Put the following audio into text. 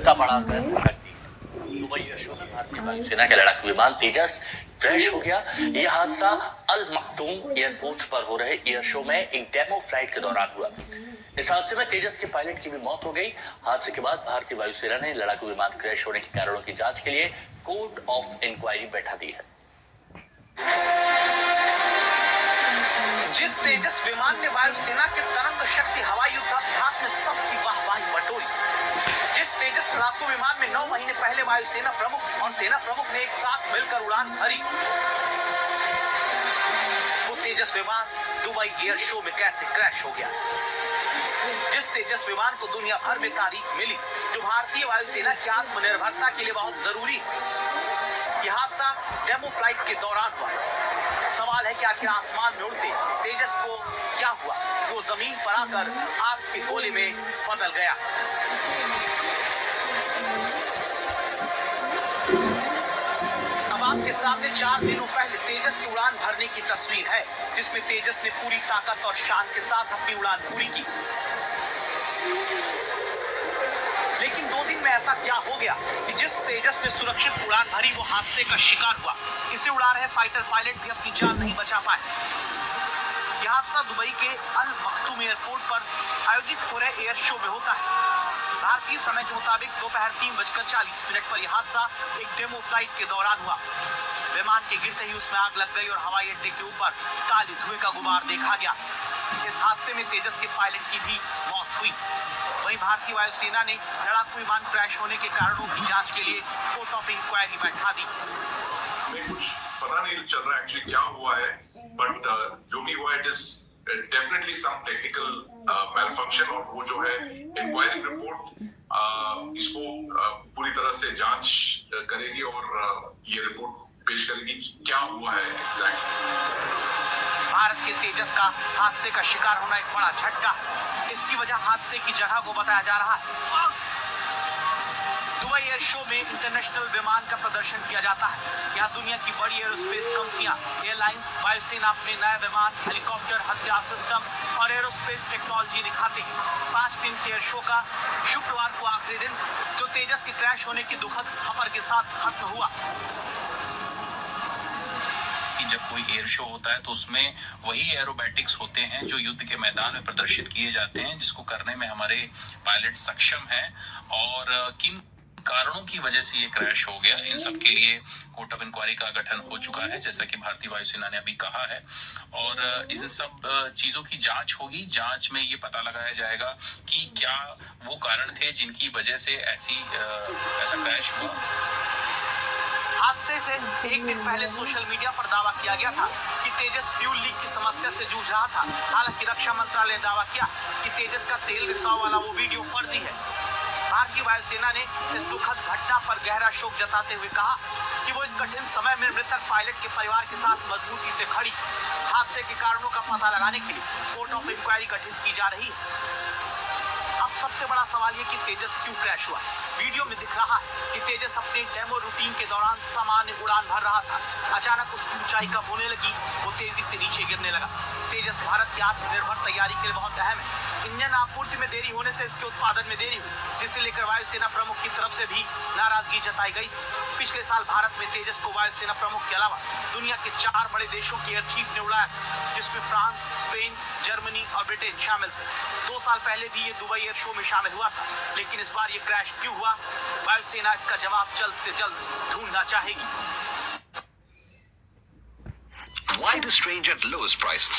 का बढ़ाकर रख दी है। दुबई एयर शो में भारतीय वायुसेना के लड़ाकू विमान तेजस क्रैश हो गया। यह हादसा अल मखदूम एयरपोर्ट पर हो रहे एयर शो में एक डेमो फ्लाइट के दौरान हुआ। इस हादसे में तेजस के पायलट की भी मौत हो गई। हादसे के बाद भारतीय वायुसेना ने लड़ाकू विमान क्रैश होने के कारणों की जांच के लिए कोर्ट ऑफ इंक्वायरी बैठा दी है। जिस तेजस विमान ने वायुसेना के तरंग शक्ति हवाई युद्धाभ्यास में सबकी वाहवाही बटोरी, जिस तेजस लड़ाकू विमान में 9 महीने पहले वायुसेना प्रमुख और सेना प्रमुख ने एक साथ मिलकर उड़ान भरी, वो तेजस विमान दुबई एयर शो में कैसे क्रैश हो गया। जिस तेजस विमान को दुनिया भर में तारीफ मिली, जो भारतीय वायुसेना की आत्मनिर्भरता के लिए बहुत जरूरी है, यह हादसा डेमो फ्लाइट के दौरान हुआ। सवाल है कि आखिर आसमान में उड़ते तेजस को क्या हुआ, वो जमीन पर आकर आग के गोले में बदल गया। अब आपके सामने 4 दिनों पहले तेजस की उड़ान भरने की तस्वीर है, जिसमें तेजस ने पूरी ताकत और शान के साथ अपनी उड़ान पूरी की। लेकिन 2 दिन में ऐसा क्या हो गया कि जिस तेजस ने सुरक्षित उड़ान भरी वो हादसे का शिकार हुआ। इसे उड़ा रहे फाइटर पायलट भी अपनी जान नहीं बचा पाए। यह हादसा दुबई के अल मखदूम एयरपोर्ट पर आयोजित हो रहे एयर शो में होता है। भारतीय समय के मुताबिक दोपहर 3:40 पर यह हादसा एक डेमो फ्लाइट के दौरान हुआ। विमान के गिरते ही उसमें आग लग गई और हवाई अड्डे के ऊपर काले धुएं का गुबार देखा गया। इस हादसे में तेजस के पायलट की भी मौत हुई। वहीं भारतीय वायुसेना ने लड़ाकू विमान क्रैश होने के कारणों की जांच के लिए कोर्ट ऑफ इंक्वायरी बैठा दी। हमें कुछ पता नहीं चल रहा एक्चुअली क्या हुआ है, बट जो भी हुआ it is definitely some technical malfunction, और वो जो है इंक्वायरी रिपोर्ट इसको पूरी तरह से जांच करेगी और ये रिपोर्ट पेश करेगी कि क्या हुआ है एग्जैक्टली। भारत के तेजस का हादसे का शिकार होना एक बड़ा झटका। इसकी वजह हादसे की जगह को बताया जा रहा है। दुबई एयर शो में इंटरनेशनल विमान का प्रदर्शन किया जाता है। यहाँ दुनिया की बड़ी एरोस्पेस कंपनियां, एयरलाइंस, वायुसेना अपने नए विमान, हेलीकॉप्टर, हथियार सिस्टम और एरोस्पेस टेक्नोलॉजी दिखाते हैं। 5 दिन के एयर शो का शुक्रवार को आखिरी दिन, जो तेजस के क्रैश होने की दुखद खबर के साथ खत्म हुआ। जब कोई एयर शो होता है तो उसमें वही एरोबैटिक्स होते हैं जो युद्ध के मैदान में प्रदर्शित किए जाते हैं, जिसको करने में हमारे पायलट सक्षम हैं। और किन कारणों की वजह से ये क्रैश हो गया, इन सब के लिए कोर्ट ऑफ इंक्वायरी का गठन हो चुका है, जैसा कि भारतीय वायुसेना ने अभी कहा है। और इन सब चीजों की जांच होगी। जांच में ये पता लगाया जाएगा कि क्या वो कारण थे जिनकी वजह से ऐसा क्रैश हुआ। हादसे से एक दिन पहले सोशल मीडिया पर दावा किया गया था कि तेजस फ्यूल लीक की समस्या से जूझ रहा था। हालांकि रक्षा मंत्रालय ने दावा किया कि तेजस का तेल रिसाव वाला वो वीडियो फर्जी है। भारतीय वायुसेना ने इस दुखद घटना पर गहरा शोक जताते हुए कहा कि वो इस कठिन समय में मृतक पायलट के परिवार के साथ मजबूती से खड़ी। हादसे के कारणों का पता लगाने के लिए कोर्ट ऑफ इंक्वायरी गठित की जा रही है। अब सबसे बड़ा सवाल ये कि तेजस क्यों क्रैश हुआ। वीडियो में दिख रहा है कि तेजस अपने डेमो रूटीन के दौरान सामान्य उड़ान भर रहा था। अचानक उसकी ऊंचाई कम होने लगी, वो तेजी से नीचे गिरने लगा। तेजस भारत की आत्मनिर्भर तैयारी के लिए बहुत अहम है। इंजन आपूर्ति में देरी होने से इसके उत्पादन में देरी हुई, जिसे लेकर वायुसेना प्रमुख की तरफ से भी नाराजगी जताई गई। पिछले साल भारत में तेजस को वायुसेना प्रमुख के अलावा दुनिया के 4 बड़े देशों के एयर चीफ ने उड़ाया, जिसमें फ्रांस, स्पेन, जर्मनी और ब्रिटेन शामिल थे। 2 साल पहले भी ये दुबई एयर शो में शामिल हुआ था, लेकिन इस बार ये क्रैश क्यों हुआ, वायुसेना इसका जवाब जल्द से जल्द ढूंढना चाहेगी। Why the strange at lowest prices?